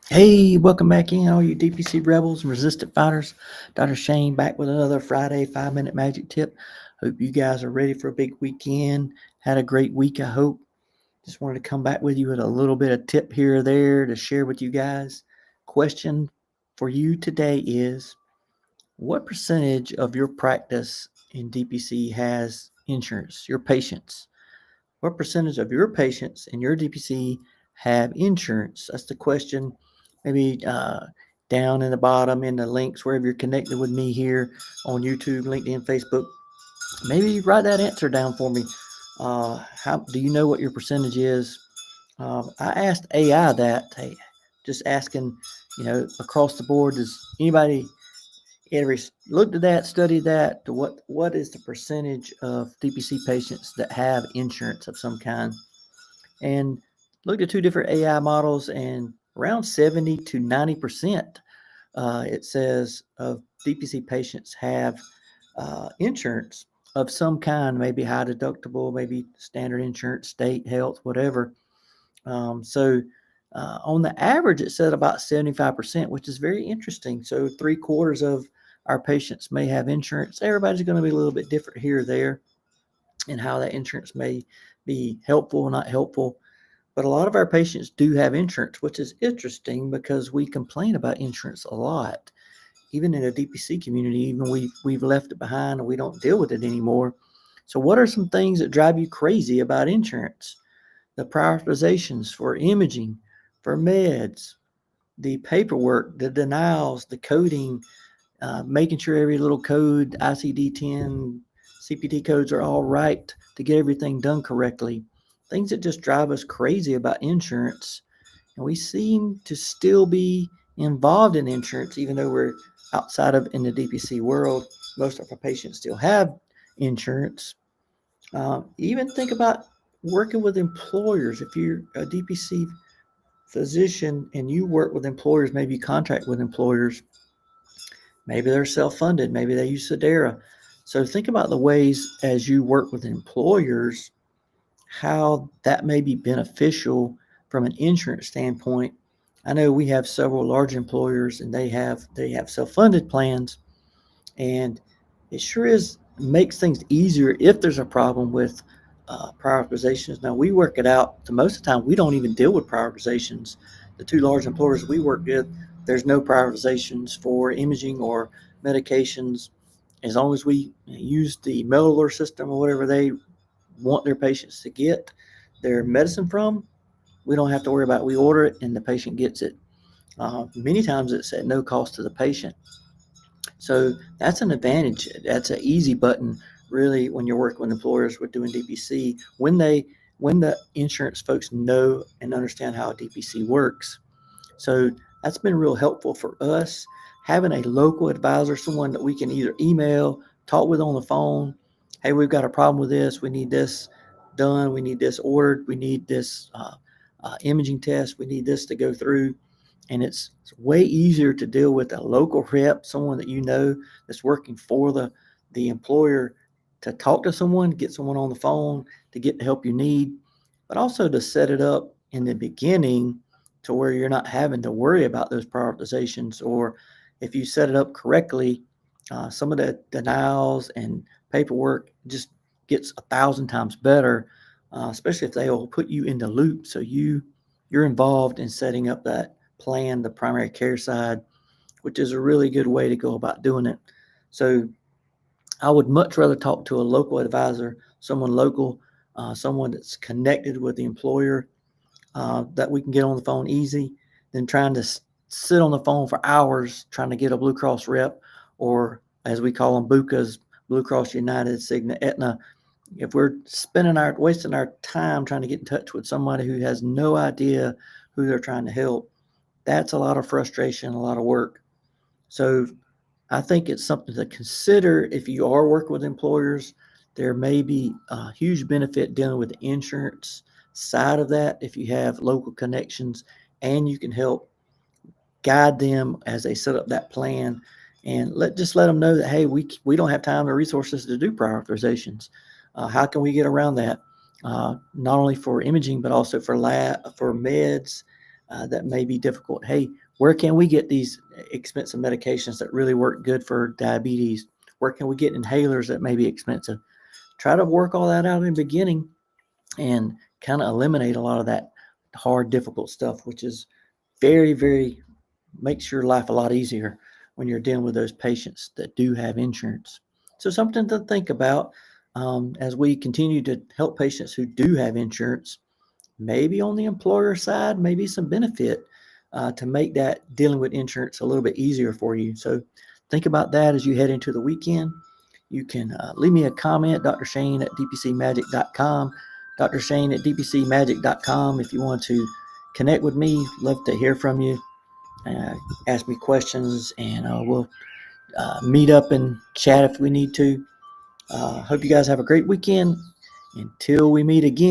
Hey, welcome back in, all you DPC rebels and resistant fighters. Dr. Shane back with another Friday 5 minute magic tip. Hope you guys are ready for a big weekend. Had a great week, I hope. Just wanted to come back with you with a little bit of tip here or there to share with you guys. Question for you today is, what percentage of your practice in DPC has insurance, your patients? What percentage of your patients in your DPC have insurance? That's the question. Maybe down in the bottom in the links, wherever you're connected with me here on YouTube, LinkedIn, Facebook. Maybe write that answer down for me. How do you know what your percentage is? I asked AI that. Hey, just asking, across the board, does anybody ever looked at that, studied that? To what is the percentage of DPC patients that have insurance of some kind? And looked at two different AI models, and around 70 to 90%, it says, of DPC patients have insurance of some kind, maybe high deductible, maybe standard insurance, state health, whatever. On the average, it said about 75%, which is very interesting. So three-quarters of our patients may have insurance. Everybody's going to be a little bit different here or there, and how that insurance may be helpful or not helpful. But a lot of our patients do have insurance, which is interesting because we complain about insurance a lot. Even in a DPC community, even we've left it behind and we don't deal with it anymore. So, what are some things that drive you crazy about insurance? The prioritizations for imaging, for meds, the paperwork, the denials, the coding, making sure every little code, ICD-10, CPT codes are all right to get everything done correctly. Things that just drive us crazy about insurance. And we seem to still be involved in insurance, even though we're outside of in the DPC world. Most of our patients still have insurance. Even think about working with employers. If you're a DPC physician and you work with employers, maybe you contract with employers, maybe they're self-funded, maybe they use Sedera. So think about the ways as you work with employers, how that may be beneficial from an insurance standpoint. I know we have several large employers and they have self-funded plans, and it sure is makes things easier if there's a problem with prioritizations. Now we work it out. So most of the time we don't even deal with prioritizations. The two large employers we work with, there's no prioritizations for imaging or medications. As long as we use the mail alert system or whatever they want their patients to get their medicine from, we don't have to worry about it. We order it and the patient gets it. Many times it's at no cost to the patient. So that's an advantage. That's an easy button, really, when you're working with employers with doing DPC. When the insurance folks know and understand how DPC works. So that's been real helpful for us. Having a local advisor, someone that we can either email, talk with on the phone. Hey, we've got a problem with this. We need this done. We need this ordered. We need this imaging test. We need this to go through. And it's way easier to deal with a local rep, someone that you know that's working for the employer, to talk to someone, get someone on the phone to get the help you need, but also to set it up in the beginning to where you're not having to worry about those prioritizations. Or if you set it up correctly, some of the denials and paperwork just gets 1,000 times better, especially if they will put you in the loop. So you're involved in setting up that plan, the primary care side, which is a really good way to go about doing it. So I would much rather talk to a local advisor, someone local, someone that's connected with the employer, that we can get on the phone easy, than trying to sit on the phone for hours trying to get a Blue Cross rep, or as we call them, BUCAs, Blue Cross United, Cigna, Aetna. If we're wasting our time trying to get in touch with somebody who has no idea who they're trying to help, that's a lot of frustration, a lot of work. So I think it's something to consider if you are working with employers. There may be a huge benefit dealing with the insurance side of that if you have local connections and you can help guide them as they set up that plan, and let them know that, hey, we don't have time or resources to do prioritizations. How can we get around that? Not only for imaging but also for lab, for meds, that may be difficult. Hey, where can we get these expensive medications that really work good for diabetes? Where can we get inhalers that may be expensive? Try to work all that out in the beginning and kind of eliminate a lot of that hard, difficult stuff, which is very, very makes your life a lot easier when you're dealing with those patients that do have insurance. So, something to think about as we continue to help patients who do have insurance. Maybe on the employer side, maybe some benefit to make that dealing with insurance a little bit easier for you. So, think about that as you head into the weekend. You can leave me a comment, Dr. Shane at dpcmagic.com. Dr. Shane at dpcmagic.com. If you want to connect with me, love to hear from you. Ask me questions, and we'll meet up and chat if we need to. Hope you guys have a great weekend. Until we meet again.